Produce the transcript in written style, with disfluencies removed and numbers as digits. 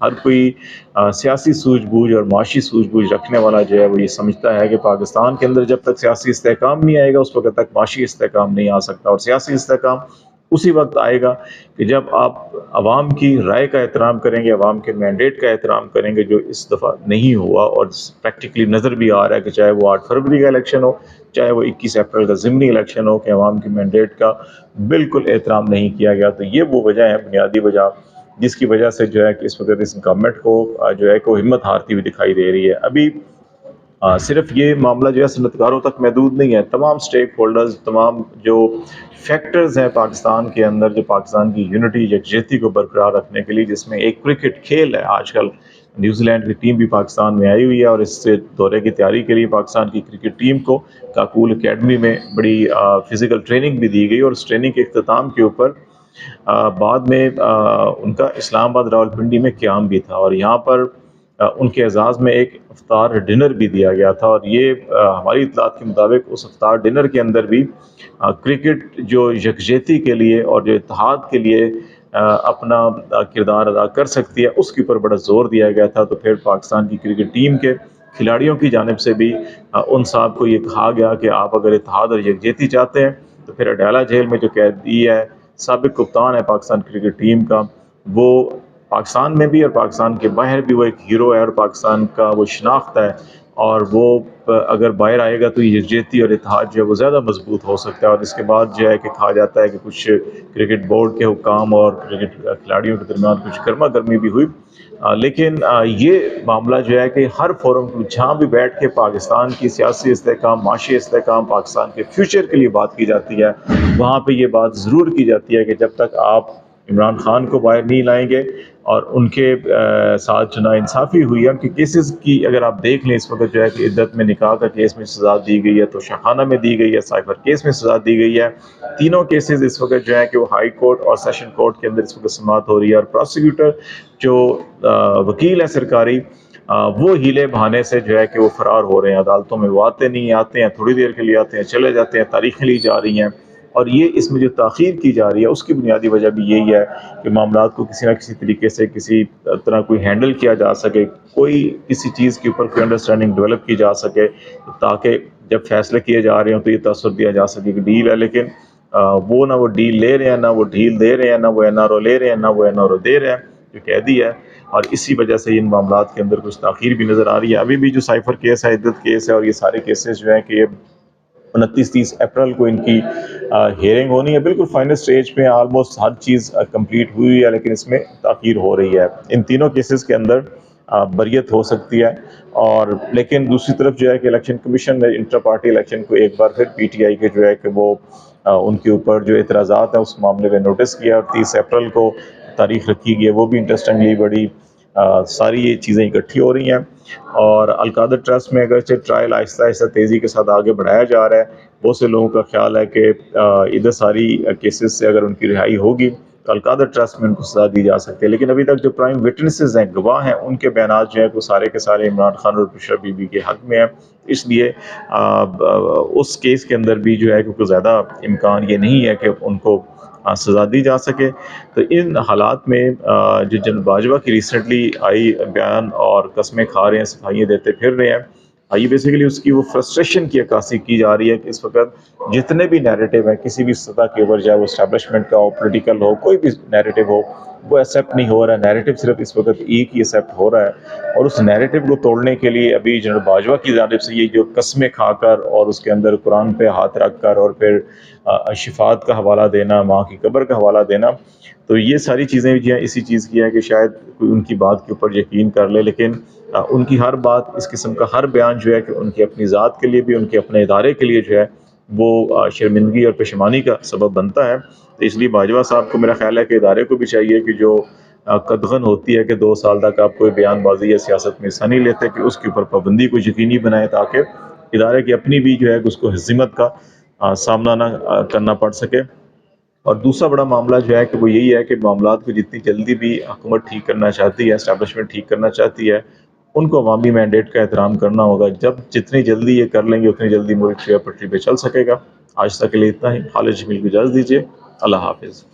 ہر کوئی سیاسی سوجھ بوجھ اور معاشی سوجھ بوجھ رکھنے والا جو ہے وہ یہ سمجھتا ہے کہ پاکستان کے اندر جب تک سیاسی استحکام نہیں آئے گا اس وقت تک معاشی استحکام نہیں آ سکتا، اور سیاسی استحکام اسی وقت آئے گا کہ جب آپ عوام کی رائے کا احترام کریں گے، عوام کے مینڈیٹ کا احترام کریں گے، جو اس دفعہ نہیں ہوا اور پریکٹیکلی نظر بھی آ رہا ہے کہ چاہے وہ 8 فروری کا الیکشن ہو، چاہے وہ 21 اپریل کا ضمنی الیکشن ہو، کہ عوام کی مینڈیٹ کا بالکل احترام نہیں کیا گیا۔ تو یہ وہ وجہ ہے، بنیادی وجہ، جس کی وجہ سے جو ہے کہ اس وقت اس گورنمنٹ کو جو ہے کہ ہمت ہارتی ہوئی دکھائی دے رہی ہے۔ ابھی صرف یہ معاملہ جو ہے صنعت کاروں تک محدود نہیں ہے، تمام سٹیک ہولڈرز، تمام جو فیکٹرز ہیں پاکستان کے اندر، جو پاکستان کی یونٹی یکجہتی کو برقرار رکھنے کے لیے، جس میں ایک کرکٹ کھیل ہے۔ آج کل نیوزی لینڈ کی ٹیم بھی پاکستان میں آئی ہوئی ہے، اور اس سے دورے کی تیاری کے لیے پاکستان کی کرکٹ ٹیم کو کاکول اکیڈمی میں بڑی فزیکل ٹریننگ بھی دی گئی، اور اس ٹریننگ کے اختتام کے اوپر بعد میں ان کا اسلام آباد راولپنڈی میں قیام بھی تھا، اور یہاں پر ان کے اعزاز میں ایک افطار ڈنر بھی دیا گیا تھا، اور یہ ہماری اطلاعات کے مطابق اس افطار ڈنر کے اندر بھی کرکٹ جو یکجہتی کے لیے اور جو اتحاد کے لیے اپنا کردار ادا کر سکتی ہے، اس کے اوپر بڑا زور دیا گیا تھا۔ تو پھر پاکستان کی کرکٹ ٹیم کے کھلاڑیوں کی جانب سے بھی ان صاحب کو یہ کہا گیا کہ آپ اگر اتحاد اور یکجہتی چاہتے ہیں تو پھر اڈیالہ جیل میں جو قیدی ہے، سابق کپتان ہے پاکستان کرکٹ ٹیم کا، وہ پاکستان میں بھی اور پاکستان کے باہر بھی وہ ایک ہیرو ہے، اور پاکستان کا وہ شناخت ہے، اور وہ اگر باہر آئے گا تو یکجہتی اور اتحاد جو ہے وہ زیادہ مضبوط ہو سکتا ہے۔ اور اس کے بعد جو ہے کہ کہا جاتا ہے کہ کچھ کرکٹ بورڈ کے حکام اور کرکٹ کھلاڑیوں کے درمیان کچھ گرما گرمی بھی ہوئی، لیکن یہ معاملہ جو ہے کہ ہر فورم جہاں بھی بیٹھ کے پاکستان کی سیاسی استحکام، معاشی استحکام، پاکستان کے فیوچر کے لیے بات کی جاتی ہے، وہاں پہ یہ بات ضرور کی جاتی ہے کہ جب تک آپ عمران خان کو باہر نہیں لائیں گے اور ان کے ساتھ جو ناانصافی ہوئی ہے، ان کے کیسز کی اگر آپ دیکھ لیں، اس وقت جو ہے کہ عدت میں نکاح کا کیس میں سزا دی گئی ہے، تو شاہانہ میں دی گئی ہے، سائبر کیس میں سزا دی گئی ہے، تینوں کیسز اس وقت جو ہے کہ وہ ہائی کورٹ اور سیشن کورٹ کے اندر اس وقت سماعت ہو رہی ہے، اور پروسیکیوٹر جو وکیل ہے سرکاری، وہ ہیلے بہانے سے جو ہے کہ وہ فرار ہو رہے ہیں عدالتوں میں، وہ آتے نہیں، آتے ہیں تھوڑی دیر کے لیے، آتے ہیں چلے جاتے ہیں، تاریخیں لی جا رہی ہیں، اور یہ اس میں جو تاخیر کی جا رہی ہے اس کی بنیادی وجہ بھی یہی ہے کہ معاملات کو کسی نہ کسی طریقے سے کسی طرح کوئی ہینڈل کیا جا سکے، کوئی کسی چیز کے اوپر کوئی انڈرسٹینڈنگ ڈیولپ کی جا سکے، تاکہ جب فیصلے کیے جا رہے ہوں تو یہ تاثر دیا جا سکے کہ ڈیل ہے، لیکن وہ نہ وہ ڈیل لے رہے ہیں، نہ وہ ڈیل دے رہے ہیں، نہ وہ این آر او لے رہے ہیں، نہ وہ این آر او دے رہے ہیں جو قیدی ہے، اور اسی وجہ سے ان معاملات کے اندر کچھ تاخیر بھی نظر آ رہی ہے۔ ابھی بھی جو سائفر کیس ہے، عدت کیس ہے، اور یہ سارے کیسز جو ہیں کہ 29-30 اپریل کو ان کی ہیئرنگ ہونی ہے، بالکل فائنل سٹیج پہ آلموسٹ ہر چیز کمپلیٹ ہوئی ہے، لیکن اس میں تاخیر ہو رہی ہے۔ ان تینوں کیسز کے اندر بریت ہو سکتی ہے، اور لیکن دوسری طرف جو ہے کہ الیکشن کمیشن نے انٹر پارٹی الیکشن کو ایک بار پھر پی ٹی آئی کے جو ہے کہ وہ ان کے اوپر جو اعتراضات ہیں اس معاملے میں نوٹس کیا، اور 30 اپریل کو تاریخ رکھی گئی ہے، وہ بھی انٹرسٹنگلی بڑی ساری یہ چیزیں اکٹھی ہو رہی ہیں، اور القادر ٹرسٹ میں اگرچہ ٹرائل آہستہ آہستہ تیزی کے ساتھ آگے بڑھایا جا رہا ہے، بہت سے لوگوں کا خیال ہے کہ ادھر ساری کیسز سے اگر ان کی رہائی ہوگی تو القادر ٹرسٹ میں ان کو سزا دی جا سکتی ہے، لیکن ابھی تک جو پرائم وٹنسز ہیں، گواہ ہیں، ان کے بیانات جو ہیں وہ سارے کے سارے عمران خان اور بشرا بی بی کے حق میں ہیں، اس لیے اس کیس کے اندر بھی جو ہے کہ کوئی زیادہ امکان یہ نہیں ہے کہ ان کو سزا دی جا سکے۔ تو ان حالات میں جو جنرل باجوہ کی ریسنٹلی آئی بیان اور قسمیں کھا رہے ہیں، صفائیاں دیتے پھر رہے ہیں، یہ بیسیکلی اس کی وہ فرسٹریشن کی عکاسی کی جا رہی ہے کہ اس وقت جتنے بھی نیریٹو ہیں کسی بھی سطح کے اوپر، چاہے وہ اسٹیبلشمنٹ کا ہو، پولیٹیکل ہو، کوئی بھی نیریٹو ہو، وہ ایکسیپٹ نہیں ہو رہا ہے۔ نیریٹو صرف اس وقت ایک ہی ایکسیپٹ ہو رہا ہے، اور اس نیریٹو کو توڑنے کے لیے ابھی جنرل باجوہ کی جانب سے یہ جو قسمیں کھا کر اور اس کے اندر قرآن پہ ہاتھ رکھ کر اور پھر شفاعت کا حوالہ دینا، ماں کی قبر کا حوالہ دینا، تو یہ ساری چیزیں جو ہیں اسی چیز کی ہے کہ شاید کوئی ان کی بات کے اوپر یقین کر لے، لیکن ان کی ہر بات، اس قسم کا ہر بیان جو ہے کہ ان کی اپنی ذات کے لیے بھی، ان کے اپنے ادارے کے لیے جو ہے وہ شرمندگی اور پشیمانی کا سبب بنتا ہے۔ تو اس لیے باجوہ صاحب کو میرا خیال ہے کہ ادارے کو بھی چاہیے کہ جو قدغن ہوتی ہے کہ 2 سال تک آپ کوئی بیان بازی یا سیاست میں حصہ نہیں لیتے، کہ اس کے اوپر پابندی کو یقینی بنائے، تاکہ ادارے کی اپنی بھی جو ہے اس کو ہزیمت کا سامنا نہ کرنا پڑ سکے۔ اور دوسرا بڑا معاملہ جو ہے کہ وہ یہی ہے کہ معاملات کو جتنی جلدی بھی حکومت ٹھیک کرنا چاہتی ہے، اسٹیبلشمنٹ ٹھیک کرنا چاہتی ہے، ان کو عوامی مینڈیٹ کا احترام کرنا ہوگا۔ جتنی جلدی یہ کر لیں گے اتنی جلدی ملک جو ہے پٹری پہ چل سکے گا۔ آج تک کے لیے اتنا ہی۔ خالد جمیل کو اجازت دیجیے، اللہ حافظ۔